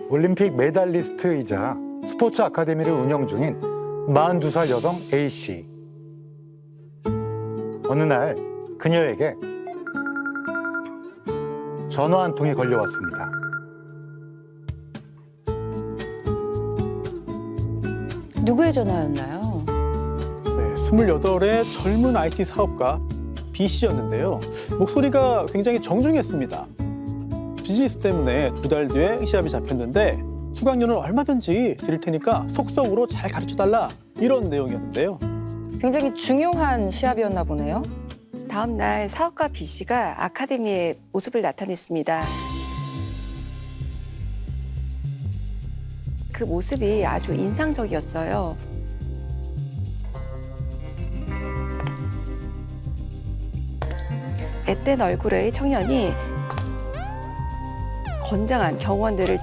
올림픽 메달리스트이자 스포츠 아카데미를 운영 중인 42살 여성 A씨. 어느 날 그녀에게 전화 한 통이 걸려왔습니다. 누구의 전화였나요? 네, 28의 젊은 IT 사업가 B씨였는데요. 목소리가 굉장히 정중했습니다. 비즈니스 때문에 2달 뒤에 시합이 잡혔는데 수강료는 얼마든지 드릴 테니까 속성으로 잘 가르쳐달라, 이런 내용이었는데요. 굉장히 중요한 시합이었나 보네요. 다음 날 사업가 B씨가 아카데미에 모습을 나타냈습니다. 그 모습이 아주 인상적이었어요. 앳된 얼굴의 청년이 건장한 경원들을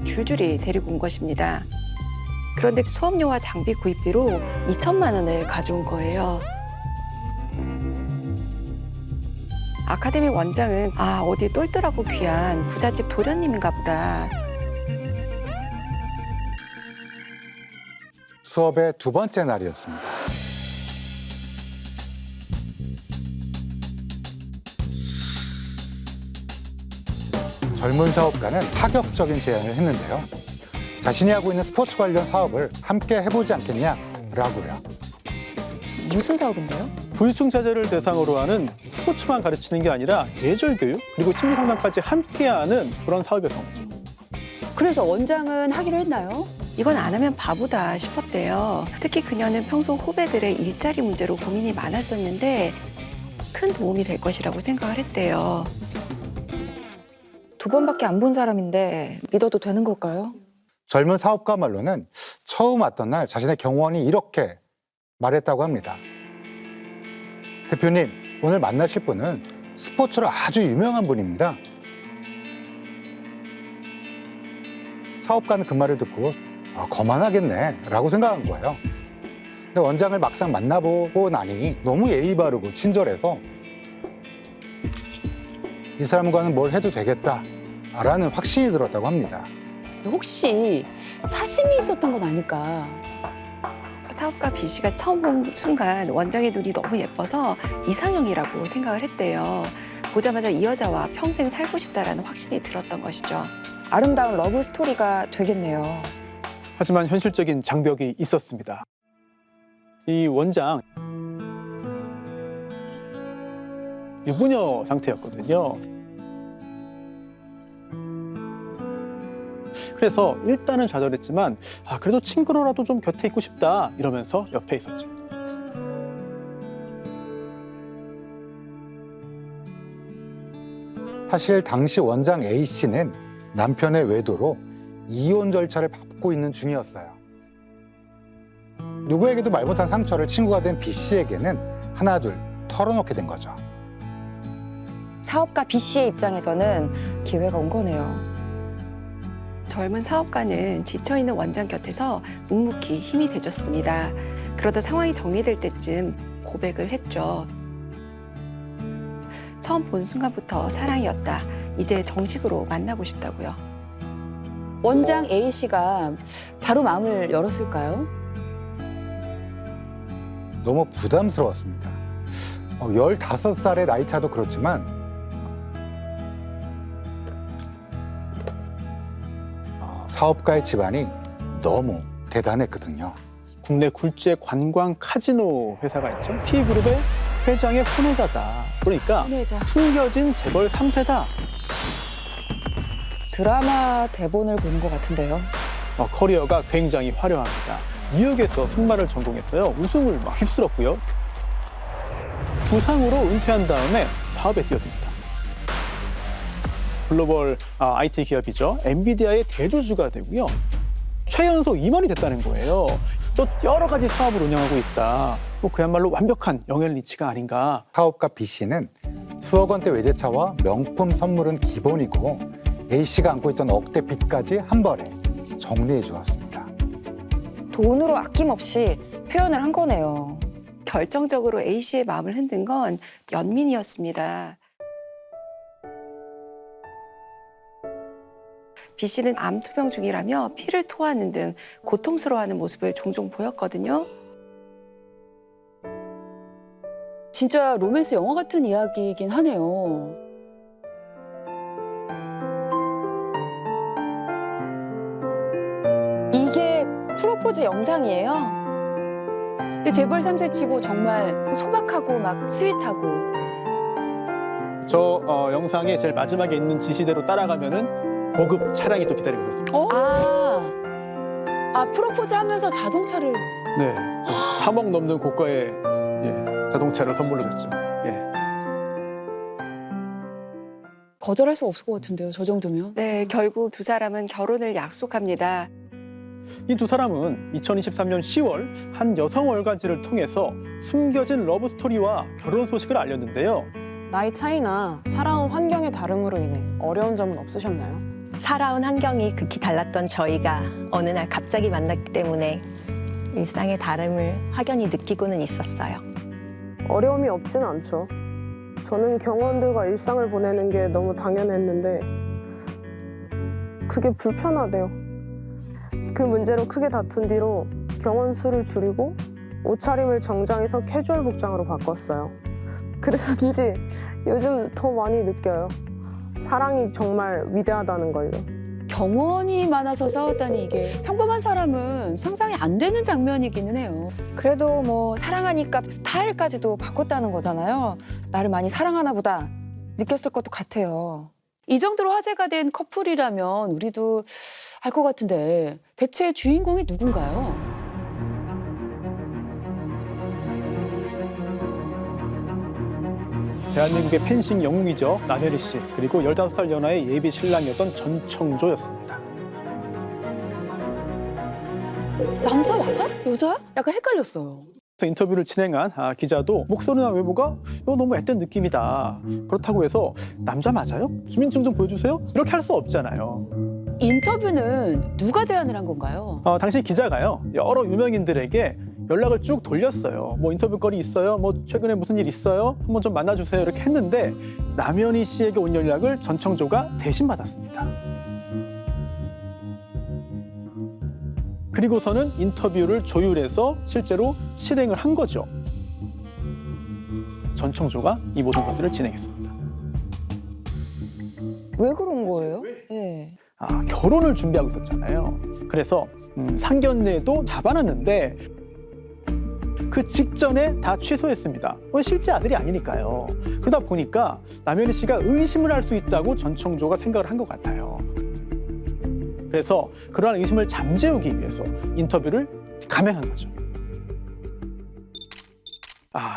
줄줄이 데리고 온 것입니다. 그런데 수업료와 장비 구입비로 2천만 원을 가져온 거예요. 아카데미 원장은 어디 똘똘하고 귀한 부잣집 도련님인가 보다. 수업의 두 번째 날이었습니다. 젊은 사업가는 파격적인 제안을 했는데요. 자신이 하고 있는 스포츠 관련 사업을 함께 해보지 않겠냐라고요. 무슨 사업인데요? 불충자제를 대상으로 하는 스포츠만 가르치는 게 아니라 예절 교육, 그리고 심리 상담까지 함께하는 그런 사업이었던 거죠. 그래서 원장은 하기로 했나요? 이건 안 하면 바보다 싶었대요. 특히 그녀는 평소 후배들의 일자리 문제로 고민이 많았었는데 큰 도움이 될 것이라고 생각을 했대요. 두 번밖에 안 본 사람인데 믿어도 되는 걸까요? 젊은 사업가 말로는 처음 왔던 날 자신의 경호원이 이렇게 말했다고 합니다. 대표님, 오늘 만나실 분은 스포츠로 아주 유명한 분입니다. 사업가는 그 말을 듣고 거만하겠네 라고 생각한 거예요. 근데 원장을 막상 만나보고 나니 너무 예의 바르고 친절해서 이 사람과는 뭘 해도 되겠다라는 확신이 들었다고 합니다. 혹시 사심이 있었던 건 아닐까? 사업가 B씨가 처음 본 순간 원장의 눈이 너무 예뻐서 이상형이라고 생각을 했대요. 보자마자 이 여자와 평생 살고 싶다라는 확신이 들었던 것이죠. 아름다운 러브 스토리가 되겠네요. 하지만 현실적인 장벽이 있었습니다. 이 원장 유부녀 상태였거든요. 그래서 일단은 좌절했지만 그래도 친구로라도 좀 곁에 있고 싶다 이러면서 옆에 있었죠. 사실 당시 원장 A씨는 남편의 외도로 이혼 절차를 밟고 있는 중이었어요. 누구에게도 말 못한 상처를 친구가 된 B씨에게는 하나둘 털어놓게 된 거죠. 사업가 B씨의 입장에서는 기회가 온 거네요. 젊은 사업가는 지쳐있는 원장 곁에서 묵묵히 힘이 돼줬습니다. 그러다 상황이 정리될 때쯤 고백을 했죠. 처음 본 순간부터 사랑이었다. 이제 정식으로 만나고 싶다고요. 원장 A씨가 바로 마음을 열었을까요? 너무 부담스러웠습니다. 15살의 나이 차도 그렇지만 사업가의 집안이 너무 대단했거든요. 국내 굴지의 관광 카지노 회사가 있죠. P그룹의 회장의 혼외자다. 그러니까 혼외자. 숨겨진 재벌 3세다. 드라마 대본을 보는 것 같은데요. 커리어가 굉장히 화려합니다. 뉴욕에서 승마를 전공했어요. 우승을 막 휩쓸었고요. 부상으로 은퇴한 다음에 사업에 뛰어듭니다. 글로벌 IT 기업이죠. 엔비디아의 대주주가 되고요. 최연소 임원이 됐다는 거예요. 또 여러 가지 사업을 운영하고 있다. 그야말로 완벽한 영앤 리치가 아닌가. 사업가 B씨는 수억 원대 외제차와 명품 선물은 기본이고 A씨가 안고 있던 억대 빚까지 한 번에 정리해 주었습니다. 돈으로 아낌없이 표현을 한 거네요. 결정적으로 A씨의 마음을 흔든 건 연민이었습니다. B 씨는 암 투병 중이라며 피를 토하는 등 고통스러워하는 모습을 종종 보였거든요. 진짜 로맨스 영화 같은 이야기이긴 하네요. 이게 프로포즈 영상이에요? 근데 재벌 3세 치고 정말 소박하고 막 스윗하고. 저 영상의 제일 마지막에 있는 지시대로 따라가면은 고급 차량이 또 기다리고 있었습니다. 프로포즈 하면서 자동차를. 네, 3억 넘는 고가의 자동차를 선물로 줬죠. 예. 거절할 수 없을 것 같은데요, 저 정도면. 네, 결국 두 사람은 결혼을 약속합니다. 이 두 사람은 2023년 10월 한 여성 월간지를 통해서 숨겨진 러브 스토리와 결혼 소식을 알렸는데요. 나이 차이나 살아온 환경의 다름으로 인해 어려운 점은 없으셨나요? 살아온 환경이 극히 달랐던 저희가 어느 날 갑자기 만났기 때문에 일상의 다름을 확연히 느끼고는 있었어요. 어려움이 없지는 않죠. 저는 경원들과 일상을 보내는 게 너무 당연했는데 그게 불편하대요. 그 문제로 크게 다툰 뒤로 경원 수를 줄이고 옷차림을 정장에서 캐주얼 복장으로 바꿨어요. 그래서인지 요즘 더 많이 느껴요. 사랑이 정말 위대하다는 걸요. 경원이 많아서 싸웠다니 이게 평범한 사람은 상상이 안 되는 장면이기는 해요. 그래도 뭐 사랑하니까 스타일까지도 바꿨다는 거잖아요. 나를 많이 사랑하나 보다 느꼈을 것도 같아요. 이 정도로 화제가 된 커플이라면 우리도 알 것 같은데 대체 주인공이 누군가요? 대한민국의 펜싱 영웅이죠. 남혜리 씨, 그리고 15살 연하의 예비 신랑이었던 전청조였습니다. 남자 맞아? 여자야? 약간 헷갈렸어요. 그래서 인터뷰를 진행한 기자도 목소리나 외모가 너무 앳된 느낌이다. 그렇다고 해서 남자 맞아요? 주민증 좀 보여주세요? 이렇게 할 수 없잖아요. 인터뷰는 누가 제안을 한 건가요? 당시 기자가요, 여러 유명인들에게 연락을 쭉 돌렸어요. 뭐 인터뷰 거리 있어요? 뭐 최근에 무슨 일 있어요? 한번 좀 만나주세요. 이렇게 했는데 남현희 씨에게 온 연락을 전청조가 대신 받았습니다. 그리고서는 인터뷰를 조율해서 실제로 실행을 한 거죠. 전청조가 이 모든 것들을 진행했습니다. 왜 그런 거예요? 네. 결혼을 준비하고 있었잖아요. 그래서 상견례도 잡아놨는데 그 직전에 다 취소했습니다. 실제 아들이 아니니까요. 그러다 보니까 남현희 씨가 의심을 할 수 있다고 전청조가 생각을 한 것 같아요. 그래서 그러한 의심을 잠재우기 위해서 인터뷰를 감행한 거죠.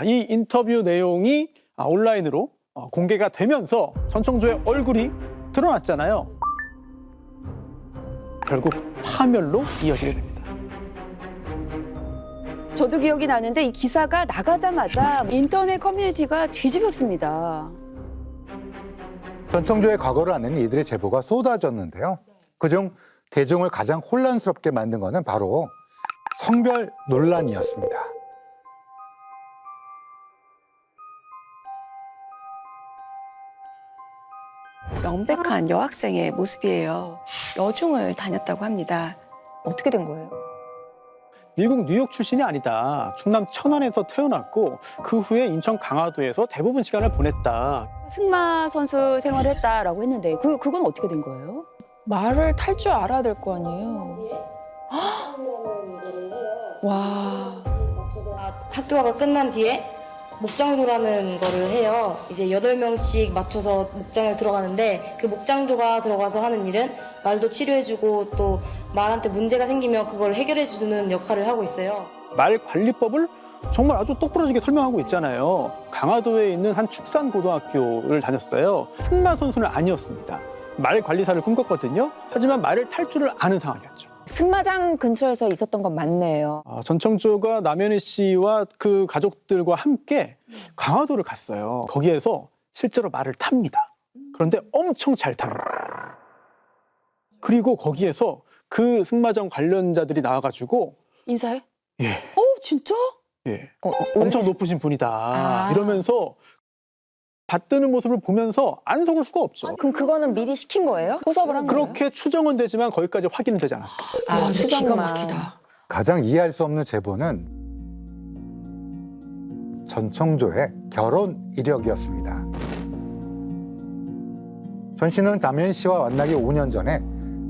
이 인터뷰 내용이 온라인으로 공개가 되면서 전청조의 얼굴이 드러났잖아요. 결국 파멸로 이어지게 됩니다. 저도 기억이 나는데 이 기사가 나가자마자 인터넷 커뮤니티가 뒤집혔습니다. 전청조의 과거를 아는 이들의 제보가 쏟아졌는데요. 그중 대중을 가장 혼란스럽게 만든 것은 바로 성별 논란이었습니다. 명백한 여학생의 모습이에요. 여중을 다녔다고 합니다. 어떻게 된 거예요? 미국 뉴욕 출신이 아니다. 충남 천안에서 태어났고 그 후에 인천 강화도에서 대부분 시간을 보냈다. 승마 선수 생활을 했다라고 했는데 그건 어떻게 된 거예요? 말을 탈 줄 알아야 될 거 아니에요. 와. 학교가 끝난 뒤에 목장도라는 거를 해요. 이제 8명씩 맞춰서 목장을 들어가는데 그 목장도가 들어가서 하는 일은 말도 치료해주고 또 말한테 문제가 생기면 그걸 해결해주는 역할을 하고 있어요. 말 관리법을 정말 아주 똑부러지게 설명하고 있잖아요. 강화도에 있는 한 축산고등학교를 다녔어요. 승마 선수는 아니었습니다. 말 관리사를 꿈꿨거든요. 하지만 말을 탈 줄을 아는 상황이었죠. 승마장 근처에서 있었던 건 맞네요. 전청조가 남현희 씨와 그 가족들과 함께 강화도를 갔어요. 거기에서 실제로 말을 탑니다. 그런데 엄청 잘 타는 거예요. 그리고 거기에서 그 승마장 관련자들이 나와가지고 인사해? 예, 진짜? 예, 엄청 높으신 분이다 이러면서 받드는 모습을 보면서 안 속을 수가 없죠. 그럼 그거는 미리 시킨 거예요? 포섭을 한 거예요? 그렇게 추정은 되지만 거기까지 확인은 되지 않았습니다. 아, 기가 추정만. 막히다. 가장 이해할 수 없는 제보는 전청조의 결혼 이력이었습니다. 전 씨는 남현 씨와 만나기 5년 전에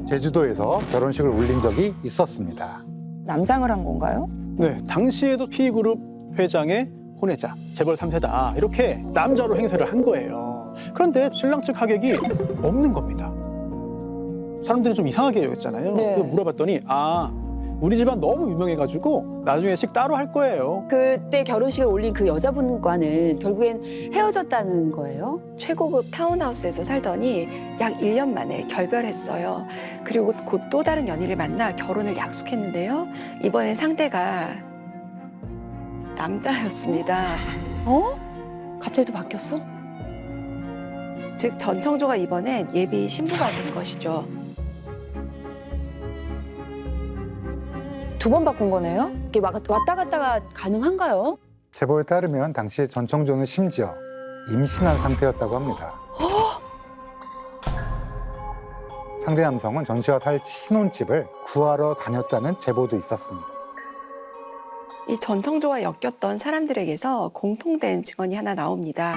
제주도에서 결혼식을 올린 적이 있었습니다. 남장을 한 건가요? 네, 당시에도 P그룹 회장의 혼외자, 재벌 3세다 이렇게 남자로 행세를 한 거예요. 그런데 신랑 측 하객이 없는 겁니다. 사람들이 좀 이상하게 여겼잖아요. 네. 그래서 물어봤더니 우리 집안 너무 유명해가지고 나중에 식 따로 할 거예요. 그때 결혼식을 올린 그 여자분과는 결국엔 헤어졌다는 거예요? 최고급 타운하우스에서 살더니 약 1년 만에 결별했어요. 그리고 곧 또 다른 연인을 만나 결혼을 약속했는데요. 이번엔 상대가 남자였습니다. 갑자기 또 바뀌었어? 즉 전청조가 이번엔 예비 신부가 된 것이죠. 2번 바꾼 거네요? 이게 왔다 갔다가 가능한가요? 제보에 따르면 당시 전청조는 심지어 임신한 상태였다고 합니다. 상대 남성은 전 씨와 살 신혼집을 구하러 다녔다는 제보도 있었습니다. 이 전청조와 엮였던 사람들에게서 공통된 증언이 하나 나옵니다.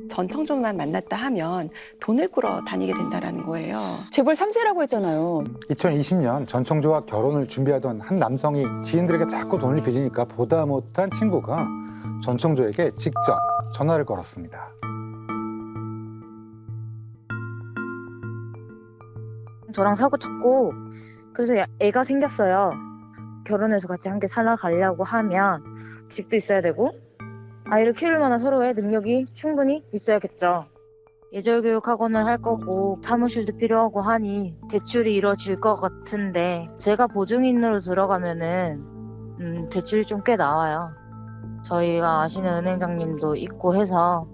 전청조만 만났다 하면 돈을 꾸러 다니게 된다는 거예요. 재벌 3세라고 했잖아요. 2020년 전청조와 결혼을 준비하던 한 남성이 지인들에게 자꾸 돈을 빌리니까 보다 못한 친구가 전청조에게 직접 전화를 걸었습니다. 저랑 사고 쳤고 그래서 애가 생겼어요. 결혼해서 같이 함께 살아가려고 하면 집도 있어야 되고 아이를 키울 만한 서로의 능력이 충분히 있어야겠죠. 예절 교육 학원을 할 거고 사무실도 필요하고 하니 대출이 이루어질 것 같은데 제가 보증인으로 들어가면은 대출이 좀 꽤 나와요. 저희가 아시는 은행장님도 있고 해서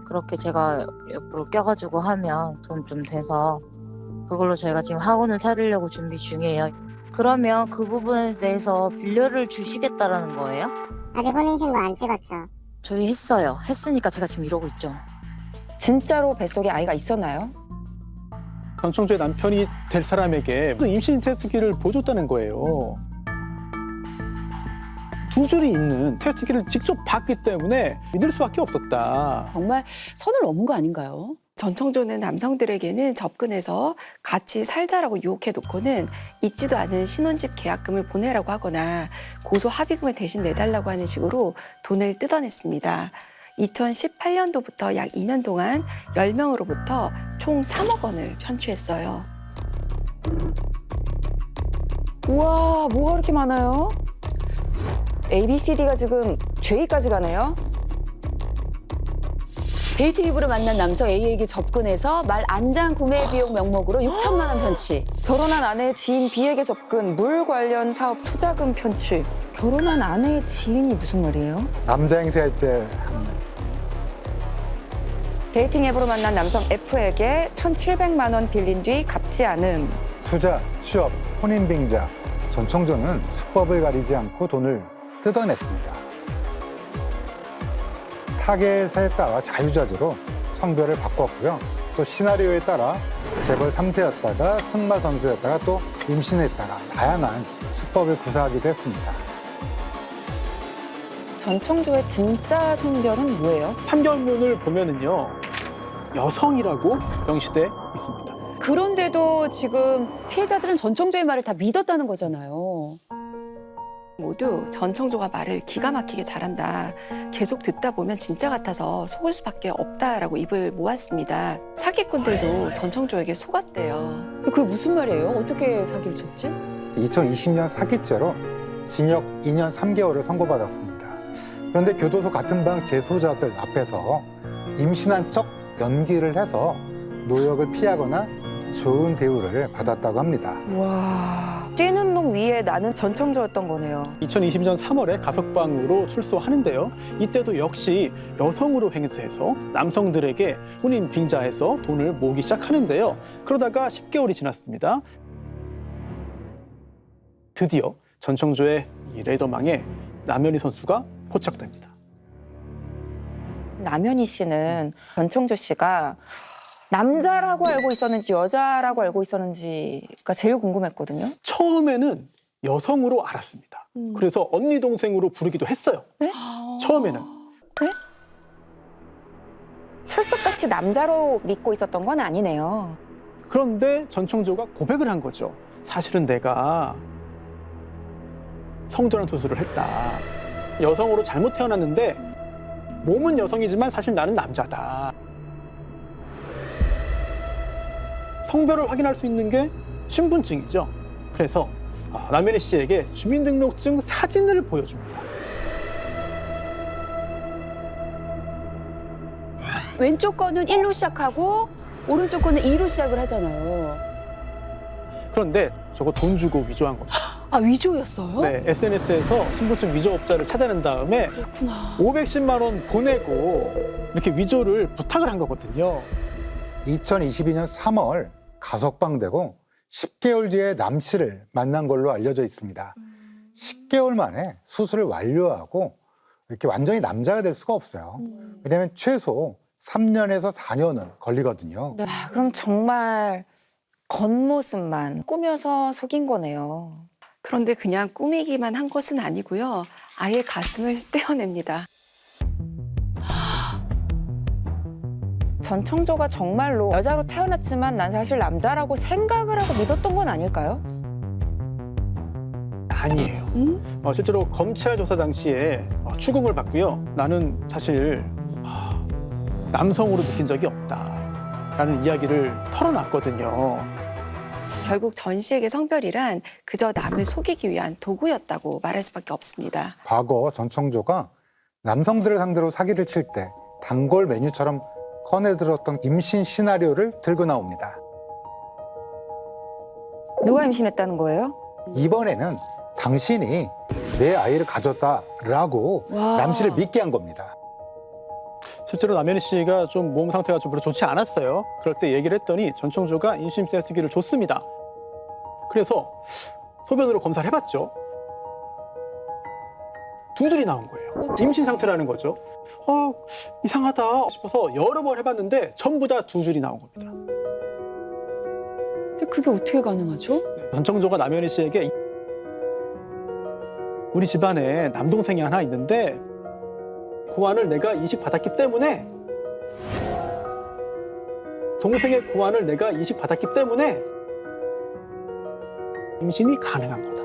그렇게 제가 옆으로 껴가지고 하면 돈 좀 돼서 그걸로 저희가 지금 학원을 차리려고 준비 중이에요. 그러면 그 부분에 대해서 빌려를 주시겠다라는 거예요? 아직 혼인신고 안 찍었죠? 저희 했어요. 했으니까 제가 지금 이러고 있죠. 진짜로 뱃속에 아이가 있었나요? 전청조의 남편이 될 사람에게 임신 테스트기를 보여줬다는 거예요. 2줄이 있는 테스트기를 직접 봤기 때문에 믿을 수밖에 없었다. 정말 선을 넘은 거 아닌가요? 전청조는 남성들에게는 접근해서 같이 살자라고 유혹해 놓고는 있지도 않은 신혼집 계약금을 보내라고 하거나 고소 합의금을 대신 내달라고 하는 식으로 돈을 뜯어냈습니다. 2018년도부터 약 2년 동안 10명으로부터 총 3억 원을 편취했어요. 우와, 뭐가 그렇게 많아요? ABCD가 지금 J까지 가네요. 데이트 앱으로 만난 남성 A에게 접근해서 말 안장 구매 비용 명목으로 6천만 원 편취. 결혼한 아내 지인 B에게 접근, 물 관련 사업 투자금 편취. 결혼한 아내의 지인이 무슨 말이에요? 남자 행세할 때 데이팅 앱으로 만난 남성 F에게 1,700만 원 빌린 뒤 갚지 않음. 투자, 취업, 혼인빙자, 전청조는 수법을 가리지 않고 돈을 뜯어냈습니다. 타겟에 따라 자유자재로 성별을 바꿨고요. 또 시나리오에 따라 재벌 3세였다가 승마 선수였다가 또 임신했다가 다양한 수법을 구사하기도 했습니다. 전청조의 진짜 성별은 뭐예요? 판결문을 보면은요, 여성이라고 명시돼 있습니다. 그런데도 지금 피해자들은 전청조의 말을 다 믿었다는 거잖아요. 모두 전청조가 말을 기가 막히게 잘한다. 계속 듣다 보면 진짜 같아서 속을 수밖에 없다라고 입을 모았습니다. 사기꾼들도 전청조에게 속았대요. 그게 무슨 말이에요? 어떻게 사기를 쳤지? 2020년 사기죄로 징역 2년 3개월을 선고받았습니다. 그런데 교도소 같은 방 재소자들 앞에서 임신한 척 연기를 해서 노역을 피하거나 좋은 대우를 받았다고 합니다. 와, 뛰는 놈 위에 나는 전청조였던 거네요. 2020년 3월에 가석방으로 출소하는데요. 이때도 역시 여성으로 행세해서 남성들에게 혼인 빙자해서 돈을 모으기 시작하는데요. 그러다가 10개월이 지났습니다. 드디어 전청조의 이 레더망에 남현희 선수가 포착됩니다. 남현희 씨는 전청조 씨가 남자라고 알고 있었는지 여자라고 알고 있었는지가 제일 궁금했거든요. 처음에는 여성으로 알았습니다. 그래서 언니 동생으로 부르기도 했어요. 네? 처음에는. 네? 철석같이 남자로 믿고 있었던 건 아니네요. 그런데 전청조가 고백을 한 거죠. 사실은 내가 성전환 수술을 했다. 여성으로 잘못 태어났는데 몸은 여성이지만 사실 나는 남자다. 성별을 확인할 수 있는 게 신분증이죠. 그래서 남현희 씨에게 주민등록증 사진을 보여줍니다. 왼쪽 거는 1로 시작하고 오른쪽 거는 2로 시작을 하잖아요. 그런데 저거 돈 주고 위조한 겁니다. 아, 위조였어요? 네, SNS에서 신분증 위조업자를 찾아낸 다음에 그랬구나. 510만 원 보내고 이렇게 위조를 부탁을 한 거거든요. 2022년 3월 가석방되고 10개월 뒤에 남 씨를 만난 걸로 알려져 있습니다. 10개월 만에 수술을 완료하고 이렇게 완전히 남자가 될 수가 없어요. 왜냐하면 최소 3년에서 4년은 걸리거든요. 네. 아, 그럼 정말 겉모습만 꾸며서 속인 거네요. 그런데 그냥 꾸미기만 한 것은 아니고요. 아예 가슴을 떼어냅니다. 전청조가 정말로 여자로 태어났지만 난 사실 남자라고 생각을 하고 믿었던 건 아닐까요? 아니에요. 실제로 검찰 조사 당시에 추궁을 받고요. 나는 사실 남성으로 느낀 적이 없다라는 이야기를 털어놨거든요. 결국 전 씨에게 성별이란 그저 남을 속이기 위한 도구였다고 말할 수밖에 없습니다. 과거 전청조가 남성들을 상대로 사기를 칠 때 단골 메뉴처럼 꺼내들었던 임신 시나리오를 들고 나옵니다. 누가 임신했다는 거예요? 이번에는 당신이 내 아이를 가졌다라고 와. 남 씨를 믿게 한 겁니다. 실제로 남현희 씨가 좀 몸 상태가 좀 별로 좋지 않았어요. 그럴 때 얘기를 했더니 전청조가 임신 테스트기를 줬습니다. 그래서 소변으로 검사를 해봤죠. 2줄이 나온 거예요. 임신 상태라는 거죠. 이상하다 싶어서 여러 번 해봤는데 전부 다 2줄이 나온 겁니다. 근데 그게 어떻게 가능하죠? 전청조가 남현희 씨에게 우리 집안에 남동생이 하나 있는데 고환을 내가 이식받았기 때문에 동생의 고환을 내가 이식받았기 때문에 임신이 가능한 거다.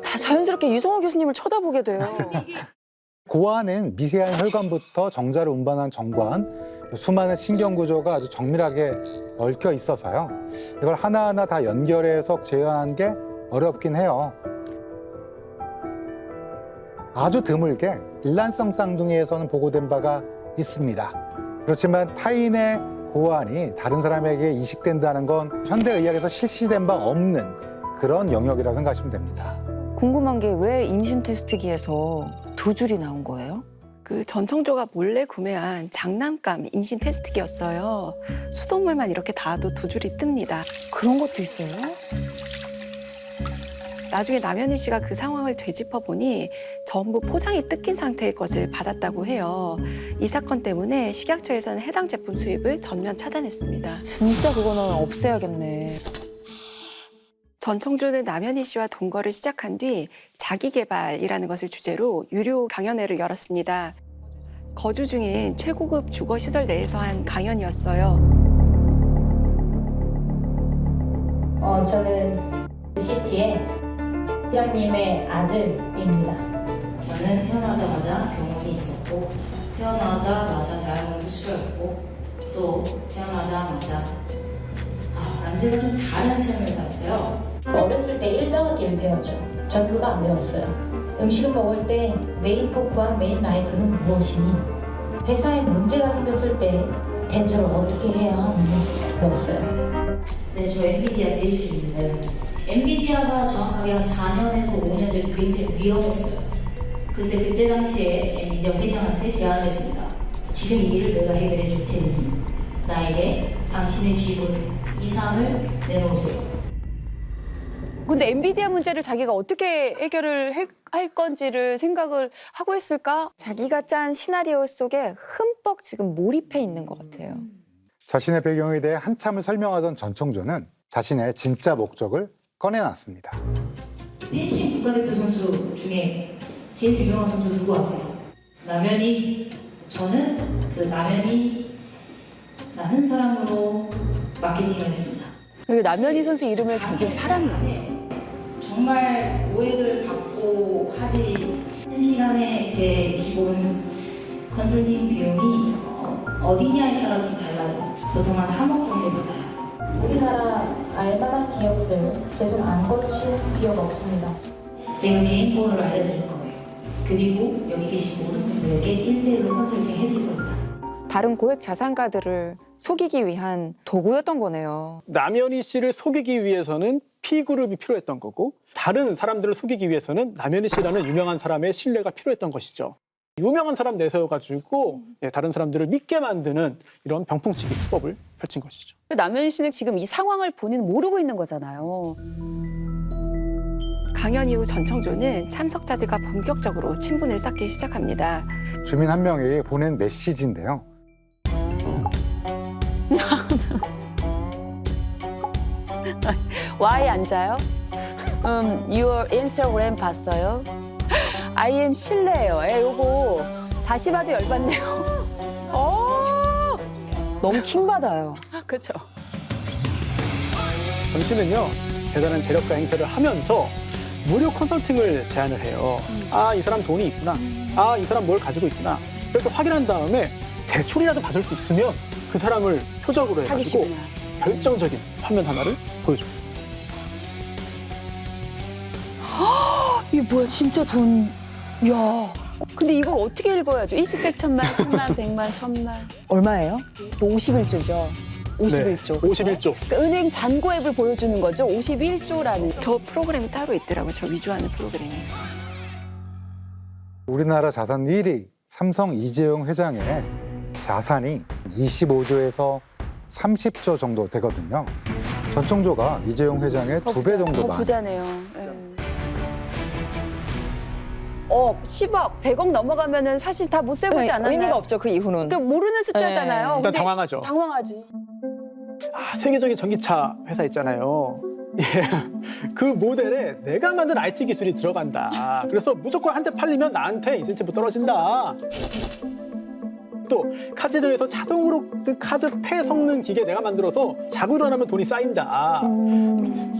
다 자연스럽게 유성호 교수님을 쳐다보게 돼요. 고환은 미세한 혈관부터 정자를 운반한 정관, 수많은 신경구조가 아주 정밀하게 얽혀 있어서요. 이걸 하나하나 다 연결해서 재현하는 게 어렵긴 해요. 아주 드물게 일란성 쌍둥이에서는 보고된 바가 있습니다. 그렇지만 타인의 고환이 다른 사람에게 이식된다는 건 현대의학에서 실시된 바 없는 그런 영역이라고 생각하시면 됩니다. 궁금한 게 왜 임신 테스트기에서 2줄이 나온 거예요? 그 전청조가 몰래 구매한 장난감 임신 테스트기였어요. 수돗물만 이렇게 닿아도 2줄이 뜹니다. 그런 것도 있어요? 나중에 남현희 씨가 그 상황을 되짚어 보니 전부 포장이 뜯긴 상태의 것을 받았다고 해요. 이 사건 때문에 식약처에서는 해당 제품 수입을 전면 차단했습니다. 진짜 그거는 없애야겠네. 전청조는 남현희 씨와 동거를 시작한 뒤 자기개발이라는 것을 주제로 유료 강연회를 열었습니다. 거주 중인 최고급 주거시설 내에서 한 강연이었어요. 저는 시티의 회장님의 아들입니다. 저는 태어나자마자 병원이 있었고 태어나자마자 대학원도 싫어했고 또 태어나자마자 남들과 좀 다른 삶을 살았어요. 어렸을 때 1더하기를 배웠죠. 전 그거 안 배웠어요. 음식을 먹을 때 메인 포크와 메인 나이프는 무엇이니 회사에 문제가 생겼을 때 대처를 어떻게 해야 하는지 배웠어요. 네, 저 엔비디아 대주주인데요. 엔비디아가 정확하게 한 4년에서 5년 전에 굉장히 위험했어요. 근데 그때 당시에 엔비디아 회장한테 제안을 했습니다. 지금 이 일을 내가 해결해 줄 테니 나에게 당신의 지분 이상을 내놓으세요. 근데 엔비디아 문제를 자기가 어떻게 해결을 할 건지를 생각을 하고 했을까? 자기가 짠 시나리오 속에 흠뻑 지금 몰입해 있는 것 같아요. 자신의 배경에 대해 한참을 설명하던 전청조는 자신의 진짜 목적을 꺼내놨습니다. 펜싱 국가대표 선수 중에 제일 유명한 선수 누구 아세요? 남현이. 저는 그 남현이라는 사람으로 마케팅을 했습니다. 여기 남현희 선수 이름을 결국엔 팔았네. 정말 오해를 받고 하지. 한 시간에 제 기본 컨설팅 비용이 어디냐에 따라 좀 달라요. 보통 한 3억 정도 받아요. 우리나라 알만한 기업들 제손 안 거친 기업 없습니다. 제가 개인 번호를 알려드릴 거예요. 그리고 여기 계신 모든 분들에게 1대1로 컨설팅 해드릴 겁니다. 다른 고액 자산가들을 속이기 위한 도구였던 거네요. 남현희 씨를 속이기 위해서는 P그룹이 필요했던 거고 다른 사람들을 속이기 위해서는 남현희 씨라는 유명한 사람의 신뢰가 필요했던 것이죠. 유명한 사람 내세워가지고 다른 사람들을 믿게 만드는 이런 병풍치기 수법을 펼친 것이죠. 남현희 씨는 지금 이 상황을 본인 모르고 있는 거잖아요. 강연 이후 전청조는 참석자들과 본격적으로 친분을 쌓기 시작합니다. 주민 한 명이 보낸 메시지인데요. Why 앉아요? Your Instagram 봤어요? I am 실례예요. 요거 다시 봐도 열받네요. 너무 킹받아요. 그렇죠. 전 씨는요 대단한 재력가 행세를 하면서 무료 컨설팅을 제안을 해요. 아, 이 사람 돈이 있구나. 아, 이 사람 뭘 가지고 있구나. 이렇게 확인한 다음에 대출이라도 받을 수 있으면 그 사람을 표적으로 해가지고 사기시구나. 결정적인 화면 하나를 보여줘요. 이게 뭐야 진짜 돈. 이야. 근데 이걸 어떻게 읽어야죠? 일십, 백, 천만, 십만, 백만, 천만. 얼마예요? 51조죠. 51조. 51조. 그러니까 은행 잔고 앱을 보여주는 거죠. 51조라는. 저 프로그램이 따로 있더라고요. 저 위조하는 프로그램이. 우리나라 자산 1위 삼성 이재용 회장의 자산이 25조에서 30조 정도 되거든요. 전청조가 이재용 회장의 2배 정도 더 많아요. 부자네요. 네. 10억, 100억 넘어가면은 사실 다 못 세보지 않았나요? 의미가 없죠, 그 이후는. 그러니까 모르는 숫자잖아요. 일단 근데 당황하죠. 당황하지. 아, 세계적인 전기차 회사 있잖아요. 예. 그 모델에 내가 만든 IT 기술이 들어간다. 그래서 무조건 한 대 팔리면 나한테 인센티브 떨어진다. 또 카지노에서 자동으로 그 카드 패 섞는 기계 내가 만들어서 자고 일어나면 돈이 쌓인다.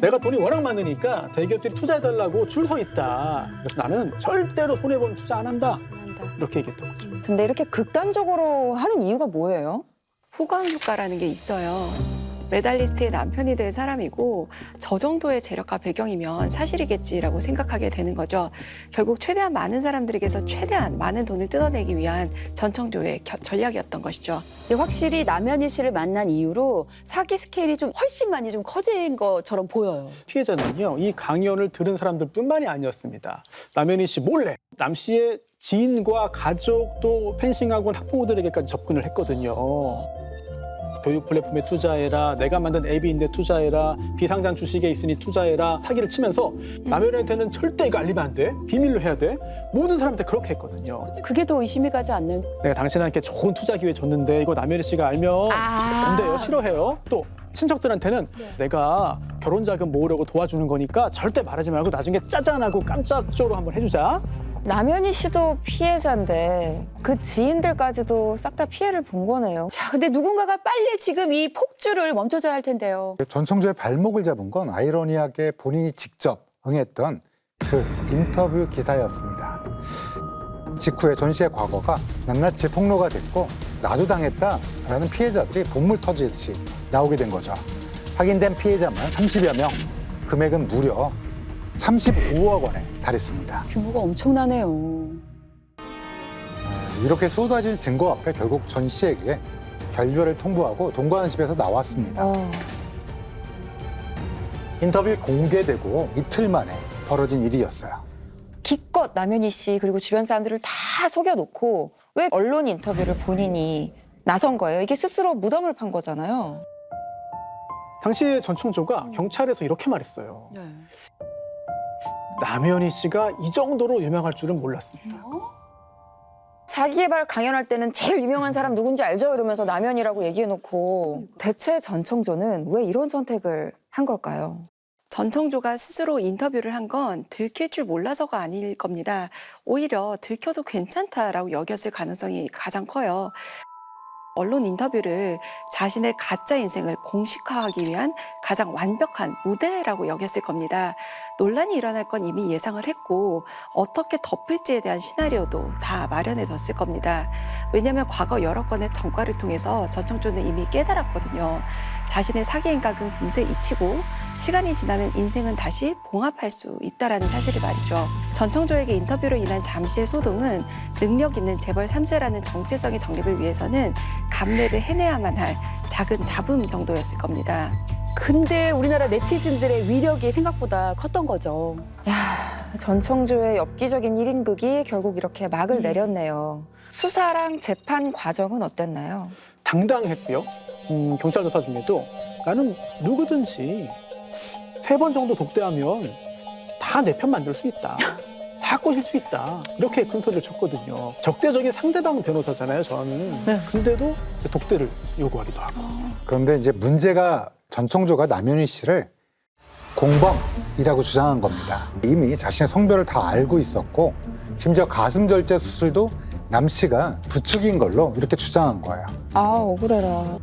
내가 돈이 워낙 많으니까 대기업들이 투자해달라고 줄 서 있다. 그래서 나는 절대로 손해보는 투자 안 한다. 이렇게 얘기했던 거죠. 근데 이렇게 극단적으로 하는 이유가 뭐예요? 후광 효과라는 게 있어요. 메달리스트의 남편이 될 사람이고 저 정도의 재력가 배경이면 사실이겠지라고 생각하게 되는 거죠. 결국 최대한 많은 사람들에게서 최대한 많은 돈을 뜯어내기 위한 전청조의 전략이었던 것이죠. 근데 확실히 남현희 씨를 만난 이후로 사기 스케일이 좀 훨씬 많이 좀 커진 것처럼 보여요. 피해자는요, 이 강연을 들은 사람들뿐만이 아니었습니다. 남현희 씨 몰래 남 씨의 지인과 가족 또 펜싱학원 학부모들에게까지 접근을 했거든요. 교육 플랫폼에 투자해라, 내가 만든 앱이 있는데 투자해라, 비상장 주식에 있으니 투자해라, 사기를 치면서 남현희한테는 절대 이거 알리면 안 돼, 비밀로 해야 돼, 모든 사람한테 그렇게 했거든요. 그게 더 의심이 가지 않는. 내가 당신한테 좋은 투자 기회 줬는데 이거 남현희 씨가 알면 안 돼요, 싫어해요. 또 친척들한테는 내가 결혼 자금 모으려고 도와주는 거니까 절대 말하지 말고 나중에 짜잔하고 깜짝 쇼로 한번 해주자. 남현희 씨도 피해자인데 그 지인들까지도 싹 다 피해를 본 거네요. 자, 근데 누군가가 빨리 지금 이 폭주를 멈춰줘야 할 텐데요. 전청조의 발목을 잡은 건 아이러니하게 본인이 직접 응했던 그 인터뷰 기사였습니다. 직후에 전 씨의 과거가 낱낱이 폭로가 됐고 나도 당했다라는 피해자들이 본물 터지듯이 나오게 된 거죠. 확인된 피해자만 30여 명, 금액은 무려 35억 원에 달했습니다. 규모가 엄청나네요. 이렇게 쏟아질 증거 앞에 결국 전 씨에게 결별을 통보하고 동거하는 집에서 나왔습니다. 인터뷰 공개되고 이틀 만에 벌어진 일이었어요. 기껏 남현희 씨 그리고 주변 사람들을 다 속여놓고 왜 언론 인터뷰를 본인이 나선 거예요? 이게 스스로 무덤을 판 거잖아요. 당시 전청조가 경찰에서 이렇게 말했어요. 남현희 씨가 이 정도로 유명할 줄은 몰랐습니다. 자기개발 강연할 때는 제일 유명한 사람 누군지 알죠? 이러면서 남현이라고 얘기해놓고 대체 전청조는 왜 이런 선택을 한 걸까요? 전청조가 스스로 인터뷰를 한 건 들킬 줄 몰라서가 아닐 겁니다. 오히려 들켜도 괜찮다라고 여겼을 가능성이 가장 커요. 언론 인터뷰를 자신의 가짜 인생을 공식화하기 위한 가장 완벽한 무대라고 여겼을 겁니다. 논란이 일어날 건 이미 예상을 했고 어떻게 덮을지에 대한 시나리오도 다 마련해뒀을 겁니다. 왜냐하면 과거 여러 건의 전과를 통해서 전청조는 이미 깨달았거든요. 자신의 사기 행각은 금세 잊히고 시간이 지나면 인생은 다시 봉합할 수 있다라는 사실을 말이죠. 전청조에게 인터뷰로 인한 잠시의 소동은 능력 있는 재벌 3세라는 정체성의 정립을 위해서는 감내를 해내야만 할 작은 잡음 정도였을 겁니다. 근데 우리나라 네티즌들의 위력이 생각보다 컸던 거죠. 야, 전청조의 엽기적인 1인극이 결국 이렇게 막을 내렸네요. 수사랑 재판 과정은 어땠나요? 당당했고요. 경찰 조사 중에도 나는 누구든지 3번 정도 독대하면 다 내 편 만들 수 있다. 다 꼬실 수 있다. 이렇게 큰 소리를 쳤거든요. 적대적인 상대방 변호사잖아요, 저는. 근데도 독대를 요구하기도 하고. 그런데 이제 문제가 전청조가 남현희 씨를 공범이라고 주장한 겁니다. 이미 자신의 성별을 다 알고 있었고 심지어 가슴 절제 수술도 남 씨가 부추긴 걸로 이렇게 주장한 거예요. 아, 억울해라.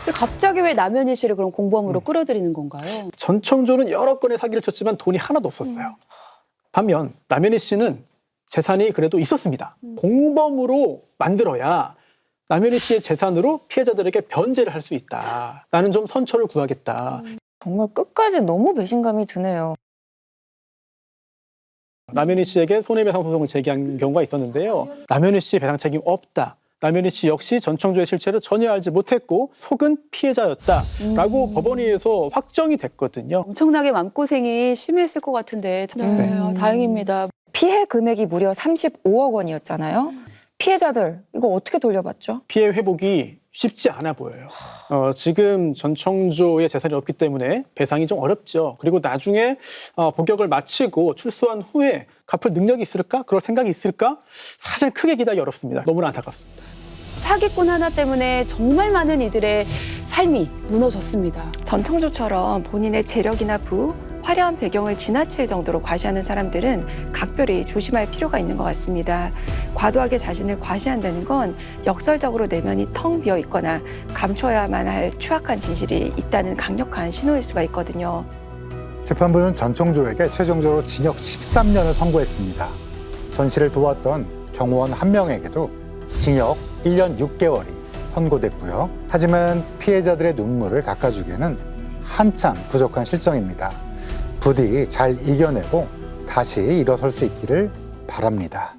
근데 갑자기 왜 남현희 씨를 그럼 공범으로 끌어들이는 건가요? 전청조는 여러 건의 사기를 쳤지만 돈이 하나도 없었어요. 반면 남현희 씨는 재산이 그래도 있었습니다. 공범으로 만들어야 남현희 씨의 재산으로 피해자들에게 변제를 할 수 있다. 나는 좀 선처를 구하겠다. 정말 끝까지 너무 배신감이 드네요. 남현희 씨에게 손해배상 소송을 제기한 경우가 있었는데요. 남현희 씨 배상 책임 없다. 남현희 씨 역시 전청조의 실체를 전혀 알지 못했고 속은 피해자였다라고 법원에서 확정이 됐거든요. 엄청나게 마음고생이 심했을 것 같은데 다행입니다. 피해 금액이 무려 35억 원이었잖아요. 피해자들 이거 어떻게 돌려받죠? 피해 회복이 쉽지 않아 보여요. 지금 전청조의 재산이 없기 때문에 배상이 좀 어렵죠. 그리고 나중에 복역을 마치고 출소한 후에 갚을 능력이 있을까? 그럴 생각이 있을까? 사실 크게 기대하기 어렵습니다. 너무나 안타깝습니다. 사기꾼 하나 때문에 정말 많은 이들의 삶이 무너졌습니다. 전청조처럼 본인의 재력이나 부, 화려한 배경을 지나칠 정도로 과시하는 사람들은 각별히 조심할 필요가 있는 것 같습니다. 과도하게 자신을 과시한다는 건 역설적으로 내면이 텅 비어 있거나 감춰야만 할 추악한 진실이 있다는 강력한 신호일 수가 있거든요. 재판부는 전청조에게 최종적으로 징역 13년을 선고했습니다. 전 씨를 도왔던 경호원 1명에게도 징역 1년 6개월이 선고됐고요. 하지만 피해자들의 눈물을 닦아주기에는 한참 부족한 실정입니다. 부디 잘 이겨내고 다시 일어설 수 있기를 바랍니다.